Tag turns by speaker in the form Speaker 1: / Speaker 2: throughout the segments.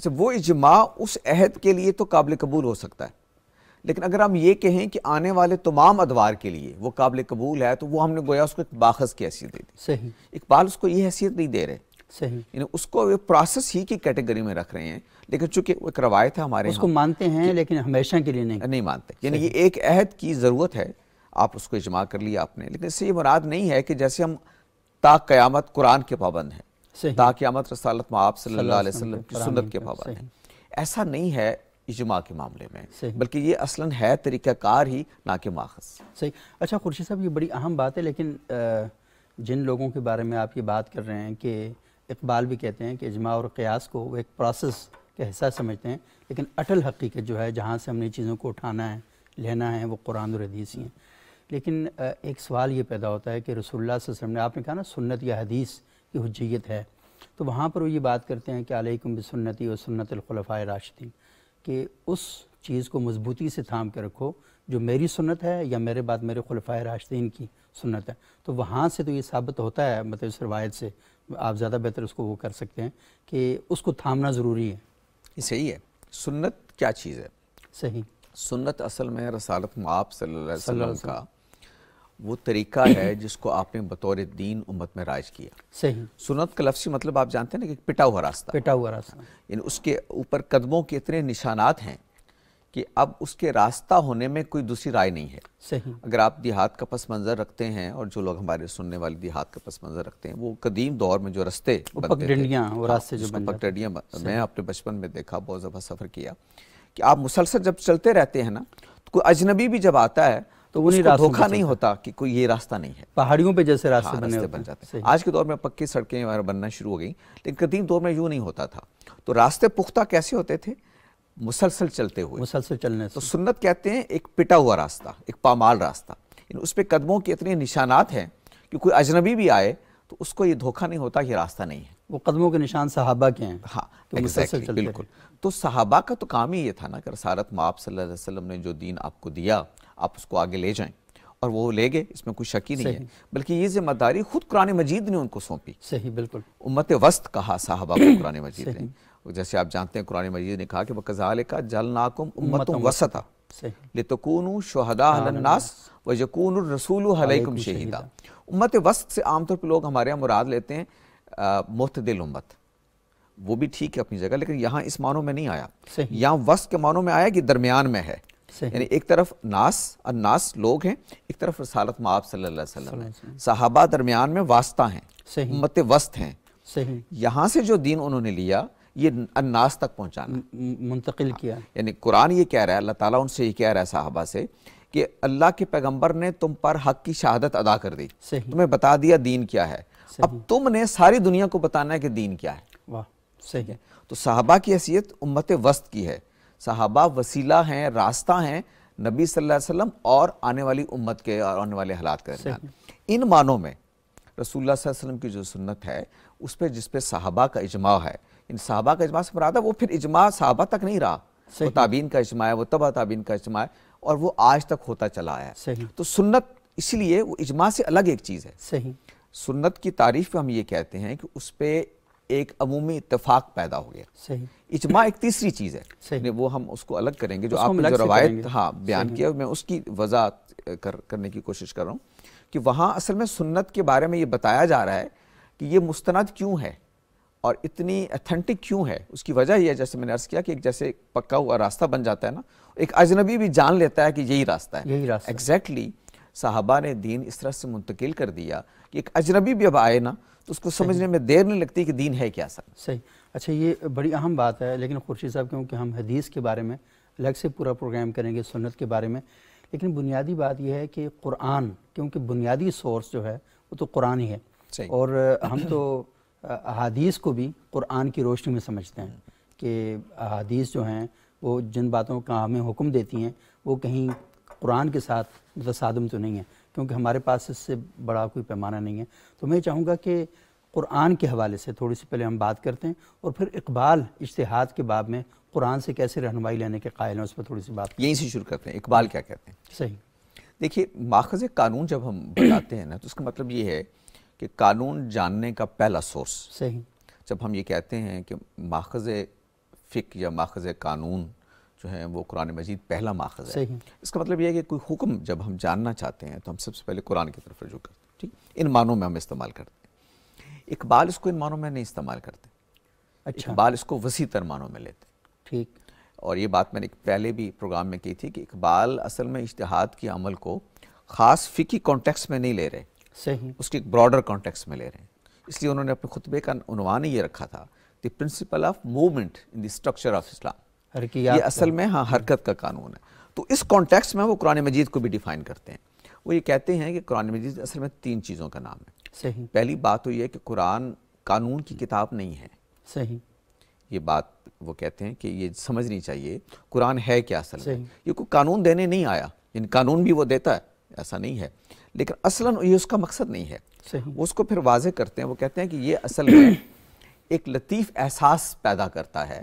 Speaker 1: اچھا وہ اجماع اس عہد کے لیے تو قابل قبول ہو سکتا ہے، لیکن اگر ہم یہ کہیں کہ آنے والے تمام ادوار کے لیے وہ قابل قبول ہے تو وہ ہم نے گویا اس کو ایک باخذ کی حیثیت دے دی.
Speaker 2: صحیح.
Speaker 1: اقبال اس کو یہ حیثیت نہیں دے رہے،
Speaker 2: صحیح.
Speaker 1: یعنی اس کو پروسیس ہی کی کیٹیگری میں رکھ رہے ہیں، لیکن چونکہ وہ ایک روایت ہے ہمارے
Speaker 2: اس کو مانتے ہیں لیکن ہمیشہ کے لیے نہیں
Speaker 1: مانتے. یعنی یہ ایک عہد کی ضرورت ہے، آپ اس کو اجماع کر لیا آپ نے، لیکن اس سے یہ مراد نہیں ہے کہ جیسے ہم تا قیامت قرآن کے پابند ہیں، تا قیامت رسالت مآب صلی اللہ علیہ وسلم کی سنت کے پابند ہیں. ایسا نہیں ہے اجماع کے معاملے میں، بلکہ یہ اصلاً ہے طریقہ کار ہی، نہ کہ ماخذ.
Speaker 2: صحیح. اچھا خورشید صاحب، یہ بڑی اہم بات ہے، لیکن جن لوگوں کے بارے میں آپ یہ بات کر رہے ہیں کہ اقبال بھی کہتے ہیں کہ اجماع اور قیاس کو وہ ایک پروسیس کا حصہ سمجھتے ہیں، لیکن اٹل حقیقت جو ہے جہاں سے ہم نے چیزوں کو اٹھانا ہے لینا ہے وہ قرآن اور حدیث ہی ہیں. لیکن ایک سوال یہ پیدا ہوتا ہے کہ رسول اللہ صلی اللہ علیہ وسلم نے، آپ نے کہا نا سنت یا حدیث کی حجیت ہے، تو وہاں پر وہ یہ بات کرتے ہیں کہ علیکم بسنتی و سنت الخلفاء راشدین، کہ اس چیز کو مضبوطی سے تھام کے رکھو جو میری سنت ہے یا میرے بعد میرے خلفائے راشدین کی سنت ہے. تو وہاں سے تو یہ ثابت ہوتا ہے، مطلب اس روایت سے آپ زیادہ بہتر اس کو وہ کر سکتے ہیں کہ اس کو تھامنا ضروری ہے.
Speaker 1: یہ صحیح ہے. سنت کیا چیز ہے؟
Speaker 2: صحیح.
Speaker 1: سنت اصل میں رسالت مآب صلی اللہ علیہ وسلم کا وہ طریقہ ہے جس کو آپ نے بطور دین امت میں رائج کیا.
Speaker 2: صحیح.
Speaker 1: سنت کا لفظی مطلب آپ جانتے ہیں نا کہ پٹا ہوا راستہ.
Speaker 2: پٹا ہوا راستہ،
Speaker 1: یعنی اس کے اوپر قدموں کے اتنے نشانات ہیں کہ اب اس کے راستہ ہونے میں کوئی دوسری رائے نہیں ہے.
Speaker 2: صحیح.
Speaker 1: اگر آپ دیہات کا پس منظر رکھتے ہیں، اور جو لوگ ہمارے سننے والے دیہات کا پس منظر رکھتے ہیں، وہ قدیم دور میں جو رستے
Speaker 2: پگڈنڈیاں وہ راستے جو
Speaker 1: پگڈنڈیاں، میں اپنے بچپن میں دیکھا، بہت دفعہ سفر کیا کہ آپ مسلسل جب چلتے رہتے ہیں نا، تو کوئی اجنبی بھی جب آتا ہے تو اس کو دھوکہ نہیں ہوتا کہ کوئی یہ راستہ نہیں ہے.
Speaker 2: پہاڑیوں پہ جیسے راستے
Speaker 1: بن جاتے ہیں. آج کے دور میں پکی سڑکیں بننا شروع ہو گئیں، لیکن قدیم دور میں یوں نہیں ہوتا تھا. تو راستے پختہ کیسے ہوتے تھے؟ مسلسل چلتے ہوئے،
Speaker 2: مسلسل چلنے سے.
Speaker 1: تو سنت کہتے ہیں ایک پٹا ہوا راستہ، ایک پامال راستہ. یعنی اس پہ قدموں کے اتنے نشانات ہیں کہ کوئی اجنبی بھی آئے تو اس کو یہ دھوکہ نہیں ہوتا یہ راستہ نہیں ہے.
Speaker 2: وہ قدموں کے نشان صحابہ کے ہیں.
Speaker 1: ہاں ایگزیکٹلی، بالکل. تو صحابہ کا تو کام ہی یہ تھا نا کہ رسالت مآب صلی اللہ علیہ وسلم نے جو دین آپ کو دیا، آپ اس کو آگے لے جائیں، اور وہ لے گئے، اس میں کوئی شک ہی نہیں ہے. بلکہ یہ ذمہ داری خود قرآن مجید نے ان کو سونپی.
Speaker 2: صحیح، بالکل.
Speaker 1: امت وسط کہا صحابہ کو قرآن مجید نے. جیسے آپ جانتے ہیں قرآن مجید نے کہا کہ وَكَذَلِكَ جَعَلْنَاكُمْ أُمَّةً وَسَطًا لِتَكُونُوا شُهَدَاءَ عَلَى النَّاسِ وَيَكُونَ الرَّسُولُ عَلَيْكُمْ شَهِيدًا. امت وسط سے عام طور پہ لوگ ہمارے یہاں مراد لیتے ہیں معتدل امت. وہ بھی ٹھیک ہے اپنی جگہ، لیکن یہاں اس معنوں میں نہیں آیا. یہاں وسط کے معنوں میں آیا کہ درمیان میں ہے. یعنی ایک طرف الناس لوگ ہیں، ایک طرف رسالت مآب صلی اللہ علیہ وسلم ہے. صحابہ درمیان میں واسطہ ہیں، امت وسط ہیں. یہاں سے جو دین انہوں نے لیا یہ الناس تک پہنچانا،
Speaker 2: منتقل کیا.
Speaker 1: یعنی قرآن یہ کہہ رہا ہے، اللہ تعالیٰ ان سے یہ کہہ رہا ہے صحابہ سے کہ اللہ کے پیغمبر نے تم پر حق کی شہادت ادا کر دی، تمہیں بتا دیا دین کیا ہے، اب تم نے ساری دنیا کو بتانا ہے کہ دین کیا ہے.
Speaker 2: واہ، صحیح ہے.
Speaker 1: تو صحابہ کی حیثیت امت وسط کی ہے. صحابہ وسیلہ ہیں، راستہ ہیں نبی صلی اللہ علیہ وسلم اور آنے والی امت کے اور آنے والے حالات کے درمیان. ان معنوں میں رسول اللہ صلی اللہ علیہ وسلم کی جو سنت ہے اس پہ جس پہ صحابہ کا اجماع ہے، ان صحابہ کا اجماع سے مراد ہے وہ پھر اجماع صحابہ تک نہیں رہا، وہ تابعین کا اجماع ہے، وہ تبع تابعین کا اجماع ہے، اور وہ آج تک ہوتا چلا آیا ہے. تو سنت اس لیے وہ اجماع سے الگ ایک چیز ہے.
Speaker 2: صحیح.
Speaker 1: سنت کی تعریف پہ ہم یہ کہتے ہیں کہ اس پہ ایک عمومی اتفاق پیدا ہو گیا.
Speaker 2: صحیح.
Speaker 1: اجماع ایک تیسری چیز ہے، وہ ہم اس کو الگ کریں گے. جو آپ نے جو روایت بیان کیا میں اس کی وضاحت کرنے کی کوشش کر رہا ہوں کہ وہاں اصل میں سنت کے بارے میں یہ بتایا جا رہا ہے کہ یہ مستند کیوں ہے اور اتنی ایتھنٹک کیوں ہے. اس کی وجہ یہ ہے، جیسے میں نے عرض کیا، کہ ایک جیسے پکا ہوا راستہ بن جاتا ہے نا، ایک اجنبی بھی جان لیتا ہے کہ یہی راستہ ہے. ایگزیکٹلی صحابہ نے دین اس طرح سے منتقل کر دیا کہ ایک اجنبی بھی اب آئے نا تو اس کو سمجھنے میں دیر نہیں لگتی کہ دین ہے کیا سر.
Speaker 2: صحیح. اچھا، یہ بڑی اہم بات ہے، لیکن خورشید صاحب کیونکہ ہم حدیث کے بارے میں الگ سے پورا پروگرام کریں گے، سنت کے بارے میں، لیکن بنیادی بات یہ ہے کہ قرآن، کیونکہ بنیادی سورس جو ہے وہ تو قرآن ہی ہے. اور ہم تو احادیث کو بھی قرآن کی روشنی میں سمجھتے ہیں کہ احادیث جو ہیں وہ جن باتوں کا ہمیں حکم دیتی ہیں وہ کہیں قرآن کے ساتھ متصادم تو نہیں ہے، کیونکہ ہمارے پاس اس سے بڑا کوئی پیمانہ نہیں ہے. تو میں چاہوں گا کہ قرآن کے حوالے سے تھوڑی سی پہلے ہم بات کرتے ہیں، اور پھر اقبال اجتہاد کے باب میں قرآن سے کیسے رہنمائی لینے کے قائل ہیں اس پر تھوڑی سی بات
Speaker 1: یہیں سے شروع کرتے ہیں. اقبال کیا کہتے ہیں؟
Speaker 2: صحیح.
Speaker 1: دیکھیے، ماخذ قانون جب ہم بتاتے ہیں نا تو اس کا مطلب یہ ہے کہ قانون جاننے کا پہلا سورس.
Speaker 2: صحیح.
Speaker 1: جب ہم یہ کہتے ہیں کہ ماخذ فقہ یا ماخذ قانون جو ہیں وہ قرآن مجید پہلا ماخذ ہے.
Speaker 2: صحیح.
Speaker 1: اس کا مطلب یہ ہے کہ کوئی حکم جب ہم جاننا چاہتے ہیں تو ہم سب سے پہلے قرآن کی طرف رجوع کرتے ہیں. ٹھیک، ان معنوں میں ہم استعمال کرتے ہیں. اقبال اس کو ان معنوں میں نہیں استعمال کرتے.
Speaker 2: اچھا.
Speaker 1: اقبال اس کو وسیع تر معنوں میں لیتے ہیں.
Speaker 2: ٹھیک.
Speaker 1: اور یہ بات میں نے پہلے بھی پروگرام میں کی تھی کہ اقبال اصل میں اجتہاد کی عمل کو خاص فقہی کانٹیکس میں نہیں لے رہے.
Speaker 2: صحیح.
Speaker 1: اس کی ایک براڈر کانٹیکس میں لے رہے ہیں. اس لیے انہوں نے اپنے خطبے کا عنوان یہ رکھا تھا the principle of movement in the structure of Islam. یہ اصل میں حرکت کا قانون ہے. تو اس کانٹیکس میں وہ قرآن مجید کو بھی ڈیفائن کرتے ہیں. وہ یہ کہتے ہیں کہ قرآن مجید اصل میں 3 چیزوں کا نام ہے.
Speaker 2: صحیح.
Speaker 1: پہلی بات تو یہ ہے کہ قرآن قانون کی کتاب نہیں ہے.
Speaker 2: صحیح.
Speaker 1: یہ بات وہ کہتے ہیں کہ یہ سمجھنی چاہیے قرآن ہے کیا اصل میں.
Speaker 2: صحیح.
Speaker 1: یہ کوئی قانون دینے نہیں آیا، یعنی قانون بھی وہ دیتا ہے ایسا نہیں ہے، لیکن اصلاً یہ اس کا مقصد نہیں ہے.
Speaker 2: صحیح.
Speaker 1: وہ اس کو پھر واضح کرتے ہیں. وہ کہتے ہیں کہ یہ اصل میں ایک لطیف احساس پیدا کرتا ہے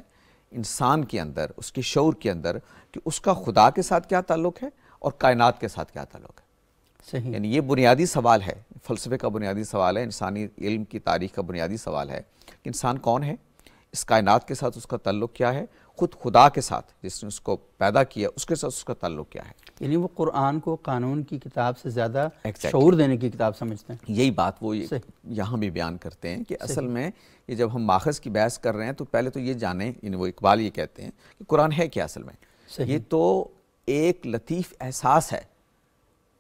Speaker 1: انسان کے اندر، اس کے شعور کے اندر، کہ اس کا خدا کے ساتھ کیا تعلق ہے اور کائنات کے ساتھ کیا تعلق ہے.
Speaker 2: صحیح.
Speaker 1: یعنی یہ بنیادی سوال ہے، فلسفے کا بنیادی سوال ہے، انسانی علم کی تاریخ کا بنیادی سوال ہے کہ انسان کون ہے، اس کائنات کے ساتھ اس کا تعلق کیا ہے، خود خدا کے ساتھ جس نے اس کو پیدا کیا اس کے ساتھ اس کا تعلق کیا ہے.
Speaker 2: یعنی وہ قرآن کو قانون کی کتاب سے زیادہ شعور دینے کی کتاب سمجھتے ہیں.
Speaker 1: یہی بات وہ یہاں بھی بیان کرتے ہیں کہ اصل میں یہ جب ہم ماخذ کی بحث کر رہے ہیں تو پہلے تو یہ جانیں، یعنی وہ اقبال یہ کہتے ہیں کہ قرآن ہے کیا اصل میں. یہ تو ایک لطیف احساس ہے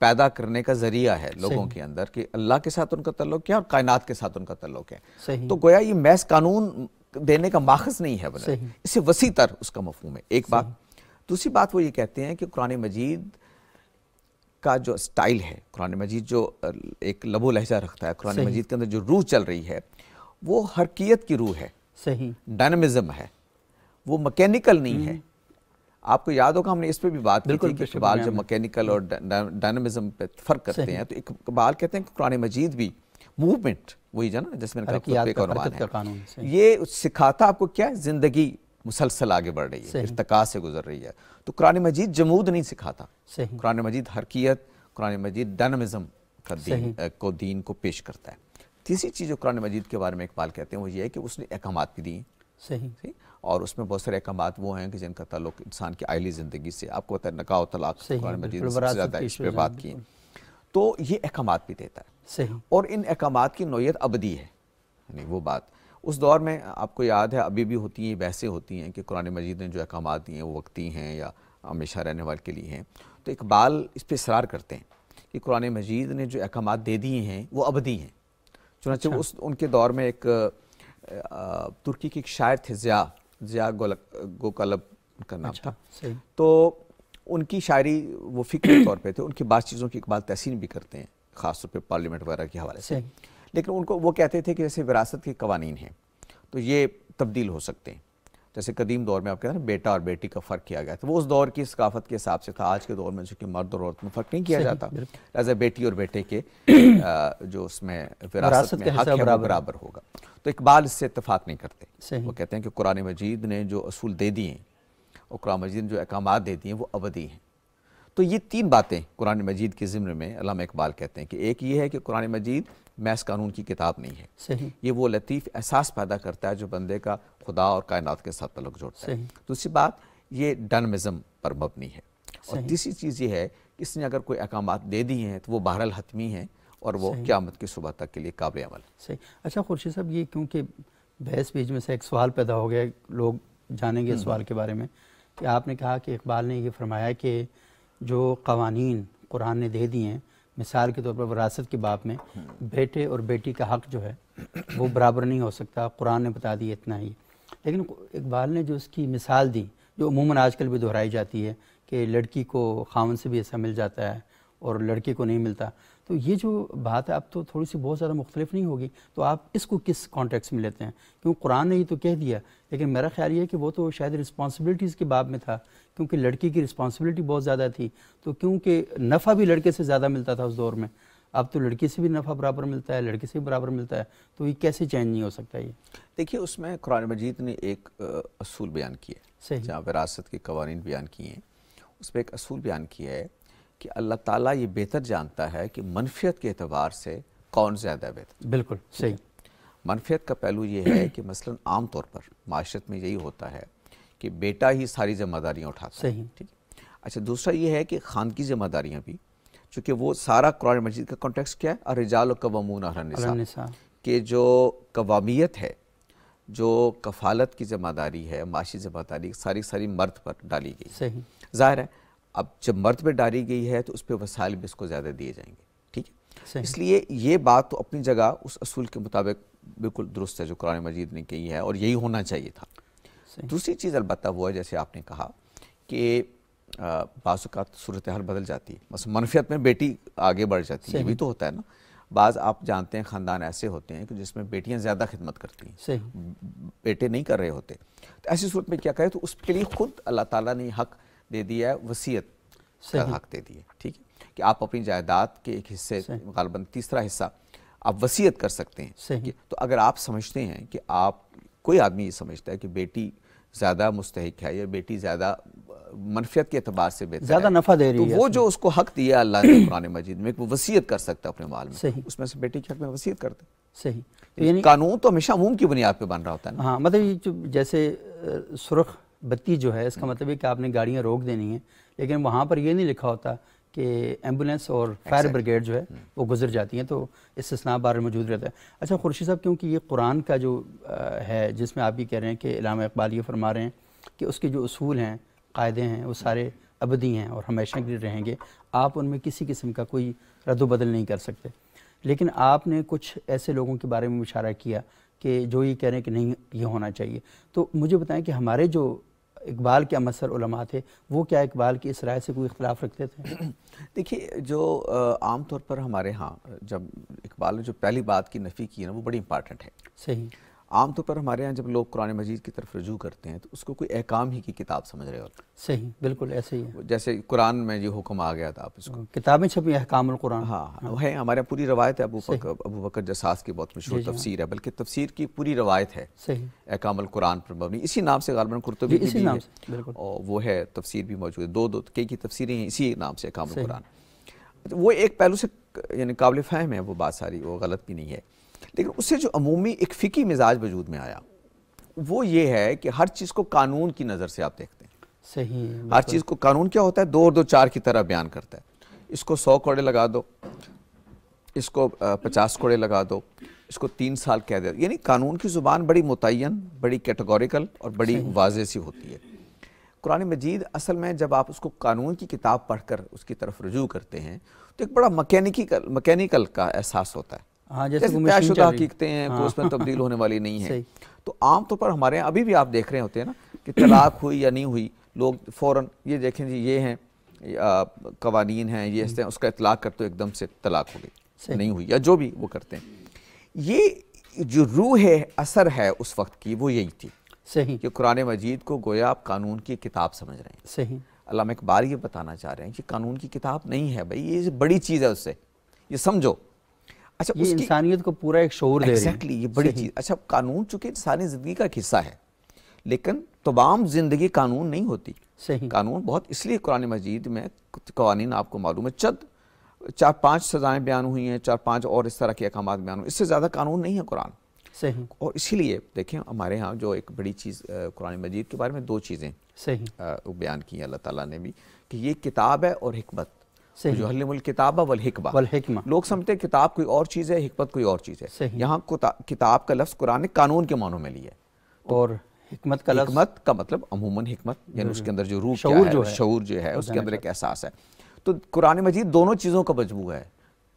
Speaker 1: پیدا کرنے کا ذریعہ ہے لوگوں کے اندر کہ اللہ کے ساتھ ان کا تعلق کیا اور کائنات کے ساتھ ان کا تعلق ہے. تو گویا یہ محض قانون دینے کا ماخذ نہیں ہے، بلکہ اس سے وسیع تر اس کا مفہوم ہے. ایک بات. دوسری بات وہ یہ کہتے ہیں کہ قرآن مجید کا جو سٹائل ہے، قرآن مجید جو ایک لب و لہجہ رکھتا ہے، قرآن مجید کے اندر جو روح چل رہی ہے وہ حرکیت کی روح ہے. صحیح. ڈائنامزم ہے، وہ مکینیکل نہیں ہے. آپ کو یاد ہوگا ہم نے اس پہ بھی بات کی تھی کہ اقبال جب مکینیکل اور ڈائنامزم پہ فرق کرتے ہیں تو اقبال کہتے ہیں کہ قرآن مجید بھی موومنٹ، وہی جانا جس میں یہ سکھاتا آپ کو کیا، زندگی مسلسل آگے بڑھ رہی ہے، ارتقاء سے گزر رہی ہے. تو قرآن مجید جمود نہیں سکھاتا. قرآن مجید حرکیت، قرآن مجید ڈائنامزم کا دین کو پیش کرتا ہے. تیسری چیز جو قرآن مجید کے بارے میں اقبال کہتے ہیں وہ یہ ہے کہ اس نے احکامات بھی دیے. صحیح. اور اس میں بہت سارے احکامات وہ ہیں کہ جن کا تعلق انسان کی آئلی زندگی سے، آپ کو پتہ ہے نکاح و طلاق قرآن مجید نے سب سے زیادہ اس پہ بات کی. تو یہ احکامات بھی دیتا ہے. اور ان احکامات کی نوعیت ابدی ہے. یعنی وہ بات اس دور میں آپ کو یاد ہے ابھی بھی ہوتی ہیں، بحثیں ہوتی ہیں کہ قرآن مجید نے جو احکامات دیے ہیں وہ وقتی ہیں یا ہمیشہ رہنے والے کے لیے ہیں. تو اقبال اس پہ اصرار کرتے ہیں کہ قرآن مجید نے جو احکامات دے دیے ہیں وہ ابدی ہیں. چنانچہ ان کے دور میں ایک ترکی کے ایک شاعر تھے، ضیاء گوکالب ان کا نام تھا. تو ان کی شاعری وہ فکری طور پہ تھے. ان کی بعض چیزوں کی اقبال تحسین بھی کرتے ہیں، خاص طور پہ پارلیمنٹ وغیرہ کے حوالے سے. لیکن ان کو وہ کہتے تھے کہ جیسے وراثت کے قوانین ہیں تو یہ تبدیل ہو سکتے ہیں. جیسے قدیم دور میں آپ کہتے ہیں بیٹا اور بیٹی کا فرق کیا گیا تھا، وہ اس دور کی ثقافت کے حساب سے تھا. آج کے دور میں چونکہ مرد اور عورت میں فرق نہیں کیا جاتا، لہٰذا بیٹی اور بیٹے کے جو اس میں وراثت میں حق ہے وہ برابر ہوگا. تو اقبال اس سے اتفاق نہیں کرتے. وہ کہتے ہیں کہ قرآن مجید نے جو اصول دے دیے ہیں اور قرآن مجید نے جو احکامات دے دیے ہیں وہ ابدی ہیں. تو یہ 3 باتیں قرآن مجید کے ضمن میں علامہ اقبال کہتے ہیں کہ ایک یہ ہے کہ قرآن مجید محض قانون کی کتاب نہیں ہے. یہ وہ لطیف احساس پیدا کرتا ہے جو بندے کا خدا اور کائنات کے ساتھ تعلق جوڑتا ہے. دوسری بات یہ ڈائنامزم پر مبنی ہے. اور تیسری چیز یہ ہے کہ اس نے اگر کوئی احکامات دے دیے ہیں تو وہ بہرحال حتمی ہیں اور وہ قیامت کی صبح تک کے لیے قابل عمل.
Speaker 2: صحیح. اچھا خورشید صاحب، یہ کیونکہ بحث بیچ میں سے ایک سوال پیدا ہو گیا، لوگ جانیں گے اس سوال کے بارے میں کہ آپ نے کہا کہ اقبال نے یہ فرمایا کہ جو قوانین قرآن نے دے دیے ہیں، مثال کے طور پر وراثت کے باب میں بیٹے اور بیٹی کا حق جو ہے وہ برابر نہیں ہو سکتا، قرآن نے بتا دی اتنا ہی. لیکن اقبال نے جو اس کی مثال دی، جو عموماً آج کل بھی دہرائی جاتی ہے کہ لڑکی کو خاوند سے بھی ایسا مل جاتا ہے اور لڑکے کو نہیں ملتا، تو یہ جو بات ہے اب تو تھوڑی سی بہت زیادہ مختلف نہیں ہوگی. تو آپ اس کو کس کانٹیکس میں لیتے ہیں؟ کیونکہ قرآن نے یہ تو کہہ دیا، لیکن میرا خیال یہ ہے کہ وہ تو شاید رسپانسبلٹیز کے باب میں تھا، کیونکہ لڑکی کی رسپانسبلٹی بہت زیادہ تھی. تو کیونکہ نفع بھی لڑکے سے زیادہ ملتا تھا اس دور میں، اب تو لڑکی سے بھی نفع برابر ملتا ہے، لڑکے سے بھی برابر ملتا ہے، تو یہ کیسے چینج نہیں ہو سکتا؟ یہ
Speaker 1: دیکھیے اس میں قرآن مجید نے ایک اصول بیان کیا ہے، جہاں وراثت کے قوانین بیان کیے ہیں اس پہ ایک اصول بیان کیا ہے کہ اللہ تعالیٰ یہ بہتر جانتا ہے کہ منفیت کے اعتبار سے کون زیادہ بہتر.
Speaker 2: بالکل صحیح.
Speaker 1: منفیت کا پہلو یہ ہے کہ مثلا عام طور پر معاشرت میں یہی ہوتا ہے کہ بیٹا ہی ساری ذمہ داریاں اٹھاتا ہے.
Speaker 2: صحیح.
Speaker 1: ٹھیک ہے. اچھا دوسرا یہ ہے کہ خان کی ذمہ داریاں بھی، چونکہ وہ سارا قرآن مجید کا کانٹیکسٹ کیا ہے، الرجال قوامون علی النساء، کہ جو قوامیت ہے، جو کفالت کی ذمہ داری ہے، معاشی ذمہ داری ساری مرد پر ڈالی گئی.
Speaker 2: صحیح.
Speaker 1: ظاہر ہے اب جب مرد پہ ڈالی گئی ہے تو اس پہ وسائل بھی اس کو زیادہ دیے جائیں گے. ٹھیک ہے. اس لیے یہ بات تو اپنی جگہ اس اصول کے مطابق بالکل درست ہے جو قرآن مجید نے کہی ہے، اور یہی ہونا چاہیے تھا. دوسری چیز البتہ وہ ہے جیسے آپ نے کہا کہ بعض اوقات صورتحال بدل جاتی ہے، مثلا منفیت میں بیٹی آگے بڑھ جاتی ہے. یہ بھی تو ہوتا ہے نا. بعض آپ جانتے ہیں خاندان ایسے ہوتے ہیں کہ جس میں بیٹیاں زیادہ خدمت کرتی ہیں، بیٹے نہیں کر رہے ہوتے. تو ایسی صورت میں کیا کرے، تو اس کے لیے خود اللہ تعالیٰ نے حق دے دیا ہے، وصیت کا حق دے دیا ہے. ٹھیک ہے، کہ آپ اپنی جائیداد کے ایک حصے، غالباً تیسرا حصہ آپ وصیت کر سکتے ہیں. تو اگر آپ سمجھتے ہیں کہ آپ، کوئی آدمی یہ سمجھتا ہے کہ بیٹی زیادہ مستحق ہے یا بیٹی زیادہ منفیت کے اعتبار سے بہتر ہے،
Speaker 2: زیادہ نفع دے رہی ہے،
Speaker 1: تو وہ جو اس کو حق دیا اللہ نے قرآن مجید میں، وہ وصیت کر سکتا ہے اپنے مال میں، اس میں سے بیٹی کے حق میں وصیت کرتے.
Speaker 2: صحیح.
Speaker 1: یعنی قانون تو ہمیشہ عموم کی بنیاد پہ بن رہا ہوتا ہے نا.
Speaker 2: ہاں، مطلب یہ جیسے سرخ بتی جو ہے، اس کا مطلب ہے کہ آپ نے گاڑیاں روک دینی ہیں، لیکن وہاں پر یہ نہیں لکھا ہوتا کہ ایمبولینس اور فائر بریگیڈ جو ہے وہ گزر جاتی ہیں، تو استثناء بار موجود رہتا ہے. اچھا خورشید صاحب، کیونکہ یہ قرآن کا جو ہے جس میں آپ یہ کہہ رہے ہیں کہ علامہ اقبال یہ فرما رہے ہیں کہ اس کے جو اصول ہیں، قاعدے ہیں، وہ سارے ابدی ہیں اور ہمیشہ کے لیے رہیں گے، آپ ان میں کسی قسم کا کوئی رد و بدل نہیں کر سکتے. لیکن آپ نے کچھ ایسے لوگوں کے بارے میں اشارہ کیا کہ جو یہ کہہ رہے ہیں کہ نہیں یہ ہونا چاہیے. تو مجھے بتائیں کہ ہمارے جو اقبال کے امثل علماء تھے، وہ کیا اقبال کی اس رائے سے کوئی اختلاف رکھتے تھے؟
Speaker 1: دیکھیے، جو عام طور پر ہمارے ہاں جب اقبال نے جو پہلی بات کی نفی کی ہے نا، وہ بڑی امپارٹنٹ ہے.
Speaker 2: صحیح.
Speaker 1: عام طور پر ہمارے ہاں جب لوگ قرآن مجید کی طرف رجوع کرتے ہیں تو اس کو کوئی احکام ہی کی کتاب سمجھ رہے ہوتے ہیں.
Speaker 2: صحیح، بالکل ایسے ہی ہے.
Speaker 1: جیسے قرآن میں یہ حکم آ گیا تھا، آپ اس کو
Speaker 2: کتابیں چھپی احکام القرآن.
Speaker 1: ہاں ہے، ہمارے پوری روایت ہے. ابو بکر جساس کی بہت مشہور تفسیر ہے، بلکہ تفسیر کی پوری روایت ہے احکام القرآن پر مبنی. اسی نام سے غالباً قرطبی کی بھی ہے، اور وہ ہے تفسیر بھی موجود ہے. دو کئی کی تفسیریں ہیں اسی نام سے، احکام القرآن. وہ ایک پہلو سے یعنی قابل فہم ہے وہ بات ساری، وہ غلط بھی نہیں ہے. لیکن اس سے جو عمومی ایک فقہی مزاج وجود میں آیا وہ یہ ہے کہ ہر چیز کو قانون کی نظر سے آپ دیکھتے ہیں.
Speaker 2: صحیح.
Speaker 1: ہر چیز کو قانون کیا ہوتا ہے، 2 اور 2 4 کی طرح بیان کرتا ہے. اس کو 100 کوڑے لگا دو، اس کو 50 کوڑے لگا دو، اس کو 3 سال قید دے دو. یعنی قانون کی زبان بڑی متعین، بڑی کیٹیگوریکل اور بڑی واضح سی ہوتی ہے. قرآن مجید اصل میں جب آپ اس کو قانون کی کتاب پڑھ کر اس کی طرف رجوع کرتے ہیں تو ایک بڑا مکینیکل کا احساس ہوتا ہے. جیسے طے شدہ حقیقتیں ہیں، کوئی اس میں تبدیل ہونے والی نہیں ہے. تو عام طور پر ہمارے یہاں ابھی بھی آپ دیکھ رہے ہوتے ہیں نا کہ طلاق ہوئی یا نہیں ہوئی، لوگ فوراً یہ دیکھیں جی یہ ہیں قوانین ہیں، یہ اس ہیں، اس کا اطلاق کرتے ایک دم سے طلاق ہو گئی، نہیں ہوئی، یا جو بھی وہ کرتے ہیں. یہ جو روح اثر ہے اس وقت کی وہ یہی تھی.
Speaker 2: صحیح.
Speaker 1: کہ قرآن مجید کو گویا آپ قانون کی کتاب سمجھ رہے ہیں.
Speaker 2: صحیح.
Speaker 1: علامہ اقبال یہ بتانا چاہ رہے ہیں کہ قانون کی کتاب نہیں ہے بھائی، یہ بڑی چیز ہے، اس سے یہ سمجھو. اچھا
Speaker 2: یہ انسانیت کو پورا ایک شعور دے رہی ہے.
Speaker 1: ایگزیکٹلی، یہ بڑی چیز. اچھا قانون چونکہ انسانی زندگی کا ایک حصہ ہے، لیکن تمام زندگی قانون نہیں ہوتی.
Speaker 2: صحیح.
Speaker 1: قانون بہت، اس لیے قرآن مجید میں قوانین آپ کو معلوم ہے 4-5 سزائیں بیان ہوئی ہیں، 4-5 اور اس طرح کے احکامات بیان ہوئے، اس سے زیادہ قانون نہیں ہے قرآن.
Speaker 2: صحیح. اور
Speaker 1: اسی لیے دیکھیں ہمارے ہاں جو ایک بڑی چیز قرآن مجید کے بارے میں 2 چیزیں بیان کی ہیں اللہ تعالیٰ نے بھی، کہ یہ کتاب ہے اور حکمت. جو علم الکتاب والحکمہ. لوگ سمجھتے ہیں کتاب کوئی اور چیز ہے، حکمت کوئی اور چیز ہے. یہاں کتاب کا لفظ قرآن نے قانون کے معنوں میں لیا ہے،
Speaker 2: اور حکمت کا لفظ،
Speaker 1: حکمت کا مطلب عموماً حکمت یعنی اس کے اندر جو روح کیا ہے، شعور جو ہے، اس کے اندر ایک احساس ہے. تو قرآن مجید دونوں چیزوں کا مجموعہ ہے،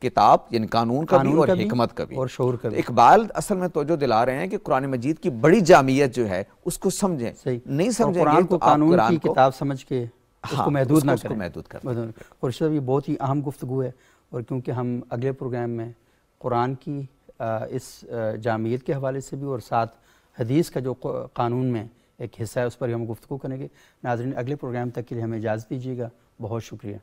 Speaker 1: کتاب یعنی قانون کا بھی اور حکمت کا بھی
Speaker 2: اور شعور کا بھی.
Speaker 1: اقبال اصل میں توجہ دلا رہے ہیں کہ قرآن مجید کی بڑی جامعیت جو ہے اس کو سمجھیں. نہیں سمجھیں
Speaker 2: قرآن کو قانون کی کتاب سمجھ کے اس کو محدود نہ کریں. خورشید صاحب، یہ بہت ہی اہم گفتگو ہے، اور کیونکہ ہم اگلے پروگرام میں قرآن کی اس جامعیت کے حوالے سے بھی اور ساتھ حدیث کا جو قانون میں ایک حصہ ہے اس پر ہم گفتگو کریں گے. ناظرین، اگلے پروگرام تک کے لیے ہمیں اجازت دیجیے گا. بہت شکریہ.